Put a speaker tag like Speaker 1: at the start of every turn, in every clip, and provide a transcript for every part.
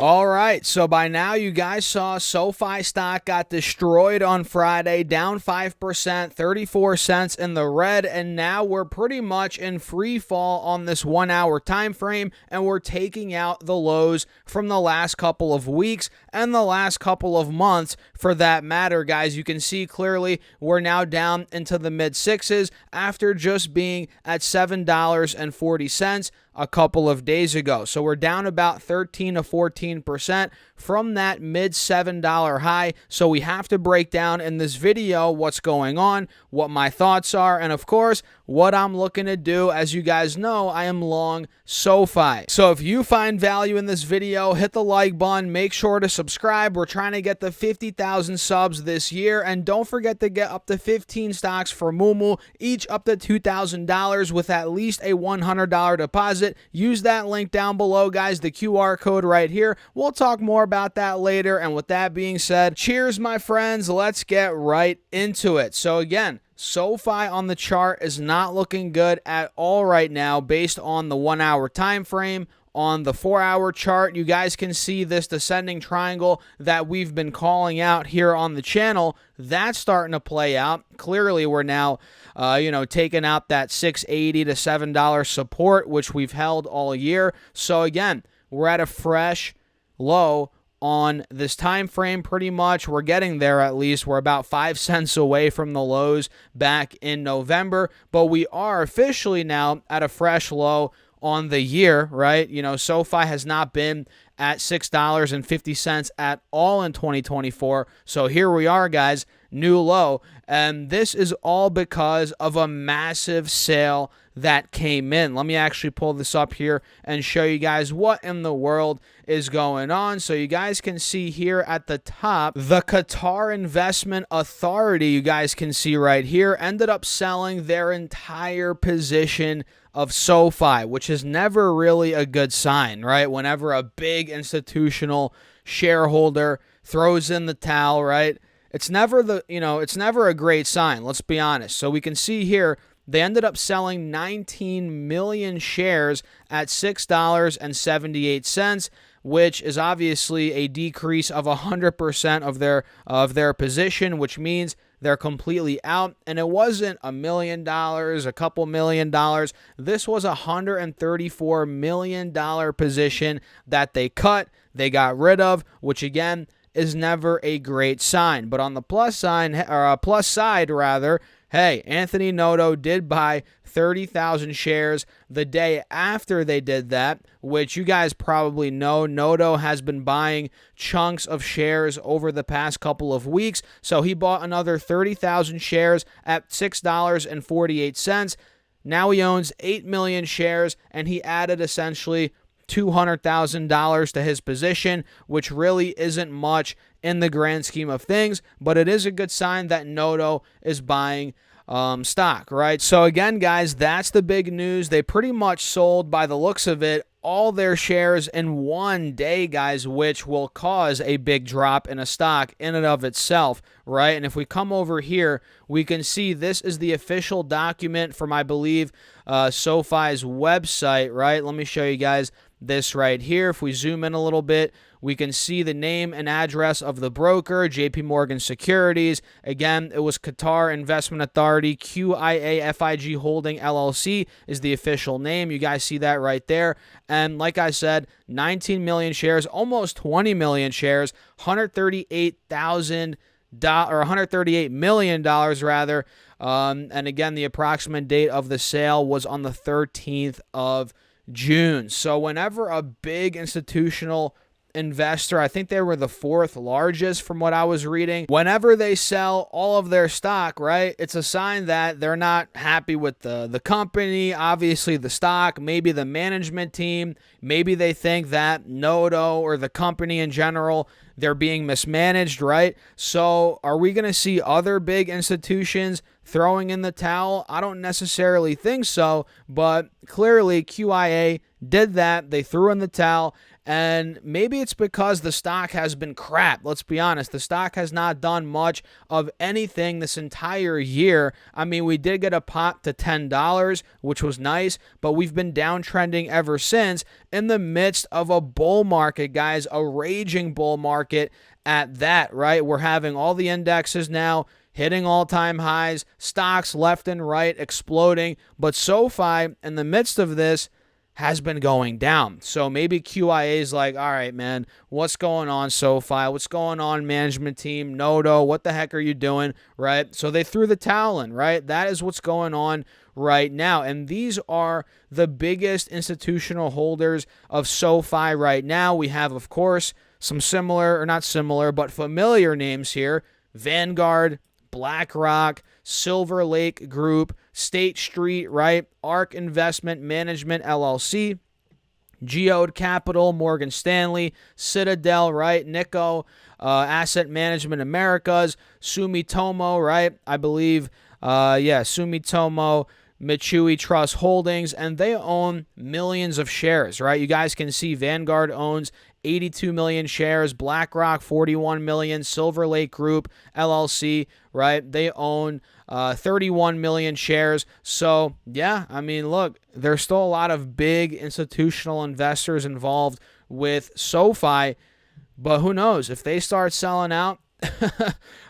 Speaker 1: All right, so by now you guys saw SoFi stock got destroyed on Friday, down 5%, 34 cents in the red, and now we're pretty much in free fall on this 1 hour time frame, and we're taking out the lows from the last couple of weeks and the last couple of months for that matter, guys. You can see clearly we're now down into the mid sixes after just being at $7.40 a couple of days ago. So we're down about 13 to 14% from that mid $7 high. So we have to break down in this video what's going on, what my thoughts are, and of course, what I'm looking to do. As you guys know, I am long SoFi. So if you find value in this video, hit the like button, make sure to subscribe. We're trying to get the 50,000 subs this year, and don't forget to get up to 15 stocks for Moomoo, each up to $2,000 with at least a $100 deposit. Use that link down below, guys, the QR code right here. We'll talk more about that later, and with that being said, cheers, my friends. Let's get right into it. So again, SoFi on the chart is not looking good at all right now based on the 1 hour time frame. On the 4 hour chart, you guys can see this descending triangle that we've been calling out here on the channel. That's starting to play out. Clearly, we're now, taking out that $6.80 to $7 support, which we've held all year. So again, we're at a fresh low on this time frame. Pretty much we're getting there. At least we're about 5 cents away from the lows back in November, but we are officially now at a fresh low on the year, right? SoFi has not been at $6.50 at all in 2024. So here we are, guys, new low. And this is all because of a massive sale that came in. Let me actually pull this up here and show you guys what in the world is going on. So you guys can see here at the top, the Qatar Investment Authority, you guys can see right here, ended up selling their entire position of SoFi, which is never really a good sign, right? Whenever a big institutional shareholder throws in the towel, right? It's never a great sign, let's be honest. So we can see here they ended up selling 19 million shares at $6.78, which is obviously a decrease of 100% of their position, which means they're completely out. And it wasn't $1 million, a couple $1 million. This was a $134 million position that they cut, they got rid of, which again is never a great sign. But on the plus side, hey, Anthony Noto did buy 30,000 shares the day after they did that, which you guys probably know. Noto has been buying chunks of shares over the past couple of weeks, so he bought another 30,000 shares at $6.48. Now he owns 8 million shares, and he added essentially $200,000 to his position, which really isn't much in the grand scheme of things, but it is a good sign that Noto is buying stock, right? So again, guys, that's the big news. They pretty much sold, by the looks of it, all their shares in one day, guys, which will cause a big drop in a stock in and of itself, right? And if we come over here, we can see this is the official document from, I believe, SoFi's website, right? Let me show you guys this right here. If we zoom in a little bit, we can see the name and address of the broker, JP Morgan Securities. Again, it was Qatar Investment Authority, QIAFIG Holding LLC is the official name. You guys see that right there. And like I said, 19 million shares, almost 20 million shares, $138 million rather. And again, the approximate date of the sale was on the 13th of June. So whenever a big institutional investor, I think they were the fourth largest from what I was reading, whenever they sell all of their stock, right, it's a sign that they're not happy with the company, obviously the stock, maybe the management team, maybe they think that Noto or the company in general, they're being mismanaged, right? So are we going to see other big institutions throwing in the towel? I don't necessarily think so, but clearly QIA did that. They threw in the towel, And maybe it's because the stock has been crap. Let's be honest. The stock has not done much of anything this entire year. I mean, we did get a pop to $10, which was nice, but we've been downtrending ever since in the midst of a bull market, guys, a raging bull market at that, right? We're having all the indexes now hitting all-time highs, stocks left and right exploding, but SoFi, in the midst of this, has been going down. So maybe QIA is like, all right, man, what's going on, SoFi? What's going on, management team? Noto, what the heck are you doing, right? So they threw the towel in, right? That is what's going on right now. And these are the biggest institutional holders of SoFi right now. We have, of course, some similar, or not similar, but familiar names here. Vanguard, BlackRock, Silver Lake Group, State Street, right? ARK Investment Management, LLC, Geode Capital, Morgan Stanley, Citadel, right? Nikko, Asset Management Americas, Sumitomo, right? I believe, Sumitomo, Mitsui Trust Holdings, and they own millions of shares, right? You guys can see Vanguard owns 82 million shares, BlackRock 41 million, Silver Lake Group LLC, right? They own 31 million shares. So, yeah, I mean, look, there's still a lot of big institutional investors involved with SoFi, but who knows? If they start selling out,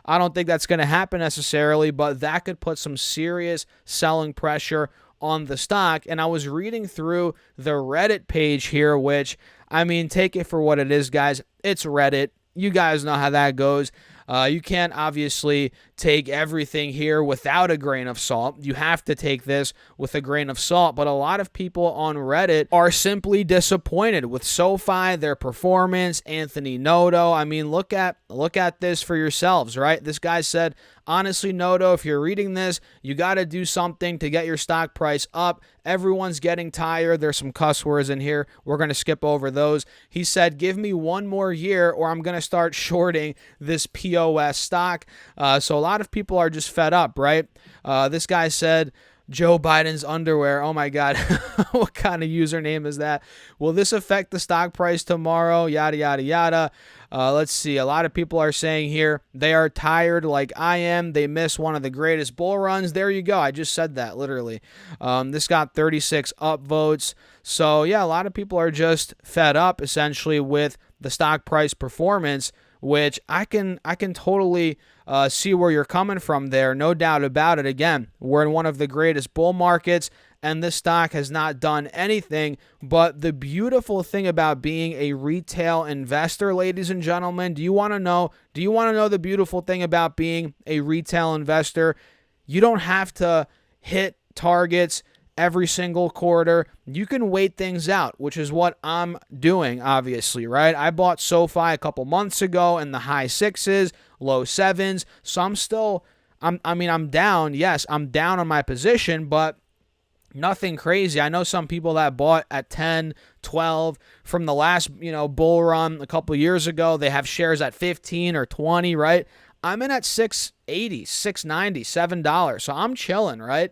Speaker 1: I don't think that's going to happen necessarily, but that could put some serious selling pressure on the stock. And I was reading through the Reddit page here, which, I mean, take it for what it is, guys. It's Reddit. You guys know how that goes. You can't obviously take everything here without a grain of salt. You have to take this with a grain of salt. But a lot of people on Reddit are simply disappointed with SoFi, their performance, Anthony Noto. I mean, look at this for yourselves, right? This guy said, honestly, Noto, if you're reading this, you got to do something to get your stock price up. Everyone's getting tired. There's some cuss words in here. We're going to skip over those. He said, give me one more year or I'm going to start shorting this POS stock. So a lot of people are just fed up, right? This guy said, Joe Biden's underwear. Oh my God. What kind of username is that? Will this affect the stock price tomorrow? Yada, yada, yada. Let's see. A lot of people are saying here they are tired like I am. They miss one of the greatest bull runs. There you go. I just said that literally. This got 36 upvotes. So yeah, a lot of people are just fed up essentially with the stock price performance, which I can totally see where you're coming from there. No doubt about it. Again, we're in one of the greatest bull markets, and this stock has not done anything. But the beautiful thing about being a retail investor, ladies and gentlemen, do you want to know the beautiful thing about being a retail investor? You don't have to hit targets every single quarter. You can wait things out, which is what I'm doing, obviously, right? I bought SoFi a couple months ago in the high sixes, low sevens. So I'm down. Yes, I'm down on my position, but nothing crazy. I know some people that bought at 10, 12 from the last, bull run a couple years ago. They have shares at 15 or 20, right? I'm in at $6.80, $6.90, $7. So I'm chilling, right?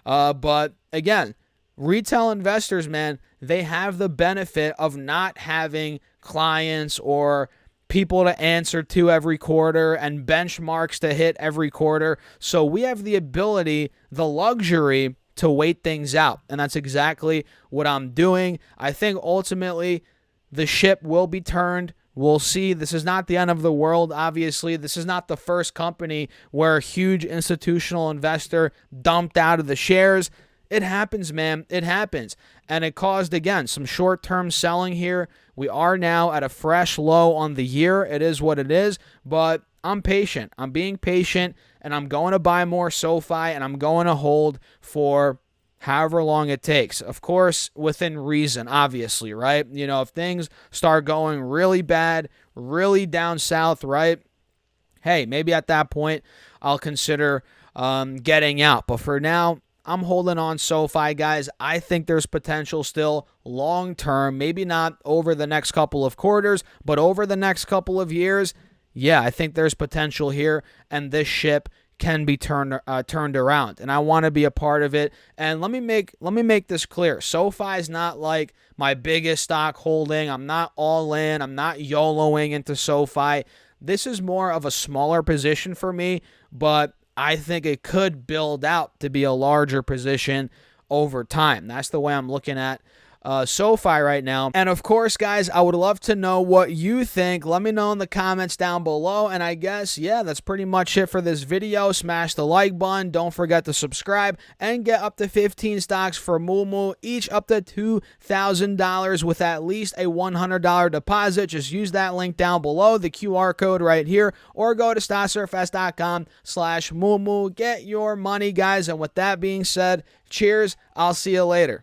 Speaker 1: But again, retail investors, man, they have the benefit of not having clients or people to answer to every quarter and benchmarks to hit every quarter. So we have the ability, the luxury to wait things out. And that's exactly what I'm doing. I think ultimately the ship will be turned. We'll see. This is not the end of the world, obviously. This is not the first company where a huge institutional investor dumped out of the shares. It happens, man. It happens. And it caused, again, some short-term selling here. We are now at a fresh low on the year. It is what it is. But I'm patient. I'm being patient, and I'm going to buy more SoFi, and I'm going to hold for however long it takes. Of course, within reason, obviously, right? If things start going really bad, really down south, right? Hey, maybe at that point, I'll consider getting out. But for now, I'm holding on SoFi, guys. I think there's potential still long term, maybe not over the next couple of quarters, but over the next couple of years. Yeah, I think there's potential here, and this ship can be turned around, and I want to be a part of it. And let me make this clear. SoFi is not like my biggest stock holding. I'm not all in. I'm not YOLOing into SoFi. This is more of a smaller position for me, but I think it could build out to be a larger position over time. That's the way I'm looking at SoFi right now. And of course, guys, I would love to know what you think. Let me know in the comments down below. And I guess, yeah, that's pretty much it for this video. Smash the like button. Don't forget to subscribe and get up to 15 stocks for Moomoo, each up to $2,000 with at least a $100 deposit. Just use that link down below, the QR code right here, or go to stocksurfs.com/Moomoo. Get your money, guys. And with that being said, cheers. I'll see you later.